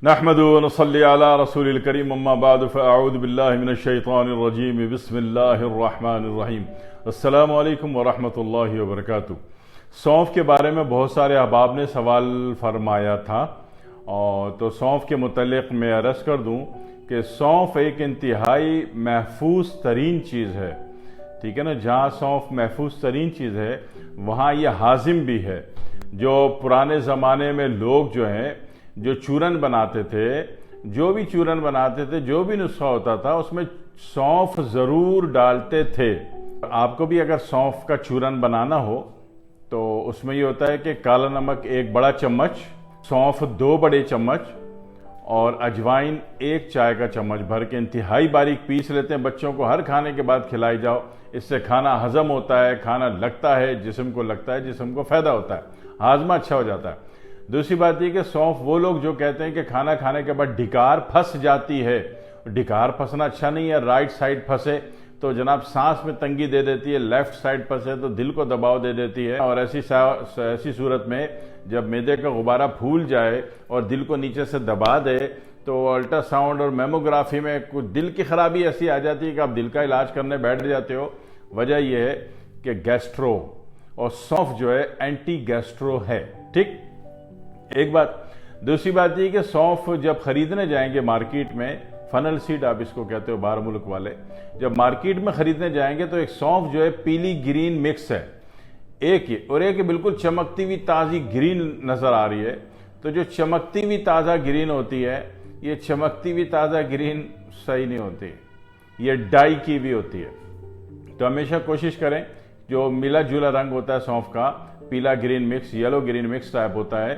نحمد و نصلی علی رسول الکریم اما بعد فاعوذ باللہ من الشیطان الرجیم بسم اللہ الرحمن الرحیم السلام علیکم ورحمۃ اللہ وبرکاتہ۔ سونف کے بارے میں بہت سارے احباب نے سوال فرمایا تھا، اور تو سونف کے متعلق میں عرض کر دوں کہ سونف ایک انتہائی محفوظ ترین چیز ہے، ٹھیک ہے نا۔ جہاں سونف محفوظ ترین چیز ہے وہاں یہ ہاضم بھی ہے۔ جو پرانے زمانے میں لوگ جو ہیں جو چورن بناتے تھے، جو بھی چورن بناتے تھے، جو بھی نسخہ ہوتا تھا اس میں سونف ضرور ڈالتے تھے۔ آپ کو بھی اگر سونف کا چورن بنانا ہو تو اس میں یہ ہوتا ہے کہ کالا نمک 1 بڑا چمچ، سونف 2 بڑے چمچ اور اجوائن 1 چائے کا چمچ بھر کے انتہائی باریک پیس لیتے ہیں۔ بچوں کو ہر کھانے کے بعد کھلائی جاؤ، اس سے کھانا ہضم ہوتا ہے، کھانا لگتا ہے، جسم کو لگتا ہے، جسم کو فائدہ ہوتا ہے، ہاضمہ اچھا ہو جاتا ہے۔ دوسری بات یہ کہ سونف وہ لوگ جو کہتے ہیں کہ کھانا کھانے کے بعد ڈھکار پھنس جاتی ہے، ڈھکار پھنسنا اچھا نہیں ہے۔ رائٹ سائڈ پھنسے تو جناب سانس میں تنگی دے دیتی ہے، لیفٹ سائڈ پھنسے تو دل کو دباؤ دے دیتی ہے، اور ایسی صورت میں جب معدے کا غبارہ پھول جائے اور دل کو نیچے سے دبا دے تو الٹرا ساؤنڈ اور میموگرافی میں کچھ دل کی خرابی ایسی آ جاتی ہے کہ آپ دل کا علاج کرنے بیٹھ جاتے ہو۔ وجہ یہ ہے کہ گیسٹرو، اور سونف جو ہے اینٹی گیسٹرو ہے، ٹھیک، ایک بات۔ دوسری بات یہ کہ سونف جب خریدنے جائیں گے مارکیٹ میں، فنل سیڈ آپ اس کو کہتے ہو باہر ملک والے، جب مارکیٹ میں خریدنے جائیں گے تو ایک سونف جو ہے پیلی گرین مکس ہے، ایک ہی، اور ایک بالکل چمکتی ہوئی تازی گرین نظر آ رہی ہے۔ تو جو چمکتی ہوئی تازہ گرین ہوتی ہے، یہ چمکتی ہوئی تازہ گرین صحیح نہیں ہوتی، یہ ڈائی کی بھی ہوتی ہے۔ تو ہمیشہ کوشش کریں جو ملا جلا رنگ ہوتا ہے سونف کا، پیلا green mix, yellow green mix type ہوتا ہے،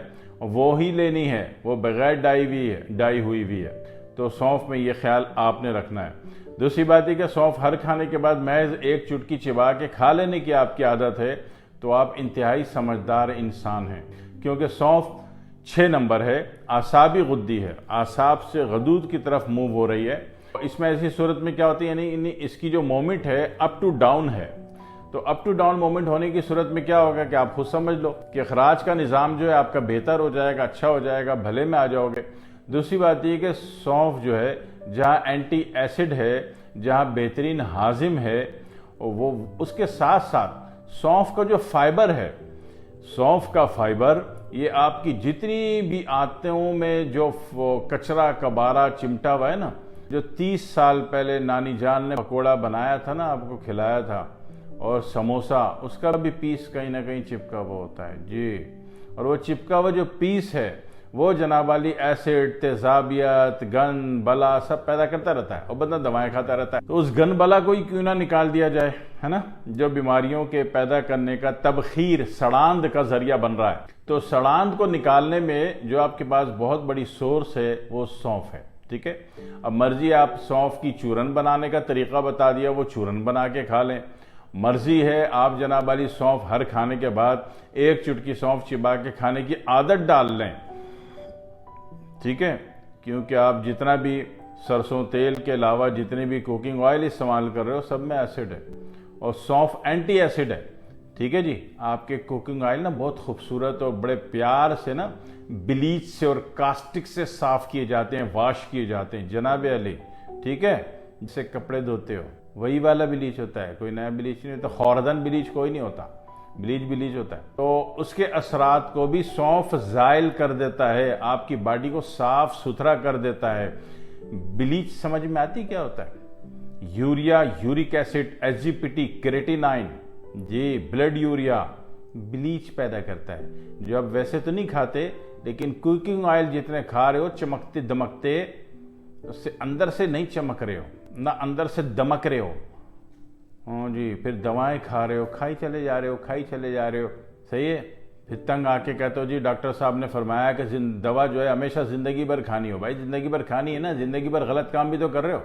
وہی لینی ہے، وہ بغیر ڈائی ہوئی بھی ہے۔ تو سونف میں یہ خیال آپ نے رکھنا ہے۔ دوسری بات یہ کہ سونف ہر کھانے کے بعد محض 1 چٹکی چبا کے کھا لینے کی آپ کی عادت ہے تو آپ انتہائی سمجھدار انسان ہیں، کیونکہ سونف 6 نمبر ہے، اعصابی غدی ہے، اعصاب سے غدود کی طرف موو ہو رہی ہے۔ اس میں ایسی صورت میں کیا ہوتی ہے، یعنی اس کی جو مومنٹ ہے اپ ٹو ڈاؤن ہے۔ تو اپ ٹو ڈاؤن مومنٹ ہونے کی صورت میں کیا ہوگا کہ آپ خود سمجھ لو کہ اخراج کا نظام جو ہے آپ کا بہتر ہو جائے گا، اچھا ہو جائے گا، بھلے میں آ جاؤ گے۔ دوسری بات یہ کہ سونف جو ہے جہاں اینٹی ایسڈ ہے، جہاں بہترین ہاضم ہے، وہ اس کے ساتھ ساتھ سونف کا جو فائبر ہے، سونف کا فائبر یہ آپ کی جتنی بھی آنتوں میں جو کچرا کبارہ چمٹا ہوا ہے نا، جو 30 سال پہلے نانی جان نے پکوڑا بنایا تھا نا، آپ کو کھلایا تھا، اور سموسا، اس کا بھی پیس کہیں نہ کہیں چپکا ہوا ہوتا ہے جی، اور وہ چپکا ہوا جو پیس ہے وہ جناب والی ایسڈ، تیزابیت، گن بلا سب پیدا کرتا رہتا ہے، اور بندہ دوائیں کھاتا رہتا ہے۔ تو اس گن بلا کو ہی کیوں نہ نکال دیا جائے، ہے نا، جو بیماریوں کے پیدا کرنے کا تبخیر، سڑاند کا ذریعہ بن رہا ہے۔ تو سڑاند کو نکالنے میں جو آپ کے پاس بہت بڑی سورس ہے وہ سونف ہے، ٹھیک ہے۔ اب مرضی آپ سونف کی چورن بنانے کا طریقہ بتا دیا، وہ چورن بنا کے کھا لیں، مرضی ہے آپ جناب والی سونف ہر کھانے کے بعد 1 چٹکی سونف چبا کے کھانے کی عادت ڈال لیں، ٹھیک ہے، کیونکہ آپ جتنا بھی سرسوں تیل کے علاوہ جتنے بھی کوکنگ آئل استعمال کر رہے ہو سب میں ایسڈ ہے، اور سونف اینٹی ایسڈ ہے، ٹھیک ہے جی۔ آپ کے کوکنگ آئل نا بہت خوبصورت اور بڑے پیار سے نا بلیچ سے اور کاسٹک سے صاف کیے جاتے ہیں، واش کیے جاتے ہیں جناب علی، ٹھیک ہے، جس سے کپڑے دھوتے ہو وہی والا بلیچ ہوتا ہے، کوئی نیا بلیچ نہیں ہوتا، خوردن بلیچ کوئی نہیں ہوتا، بلیچ ہوتا ہے۔ تو اس کے اثرات کو بھی سونف زائل کر دیتا ہے، آپ کی باڈی کو صاف ستھرا کر دیتا ہے۔ بلیچ سمجھ میں آتی کیا ہوتا ہے؟ یوریا، یورک ایسڈ، SGPT، کریٹینائن، جی، بلڈ یوریا، بلیچ پیدا کرتا ہے، جو آپ ویسے تو نہیں کھاتے لیکن کوکنگ آئل جتنے کھا رہے ہو چمکتے دمکتے، اس سے اندر سے نہیں چمک رہے ہو، نہ اندر سے دمک رہے ہو، ہاں جی، پھر دوائیں کھا رہے ہو، کھائی چلے جا رہے ہو، صحیح ہے۔ پھر تنگ آ کے کہتے ہو جی ڈاکٹر صاحب نے فرمایا کہ دوا جو ہے ہمیشہ زندگی بھر کھانی ہو۔ بھائی زندگی بھر کھانی ہے نا، زندگی بھر غلط کام بھی تو کر رہے ہو،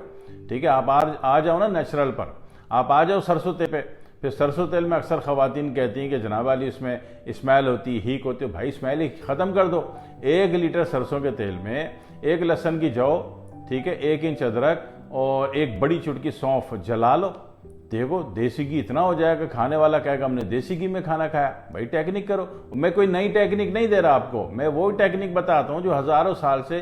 ٹھیک ہے۔ آپ آ جاؤ نا نیچرل پر، آپ آ جاؤ سرسوں تیل پہ۔ پھر سرسوں تیل میں اکثر خواتین کہتی ہیں کہ جناب علی اس میں اسمیل ہوتی، ہیک ہوتی ہے۔ بھائی اسمیل ہی ختم کر دو، 1 لیٹر سرسوں کے تیل میں 1 لہسن کی جو، ٹھیک ہے، 1 انچ ادرک اور 1 بڑی چٹکی سونف جلا لو، دیکھو دیسی گھی اتنا ہو جائے گا کھانے والا کہے گا ہم نے دیسی گھی میں کھانا کھایا۔ بھائی ٹیکنیک کرو، میں کوئی نئی ٹیکنیک نہیں دے رہا آپ کو، میں وہی ٹیکنیک بتاتا ہوں جو ہزاروں سال سے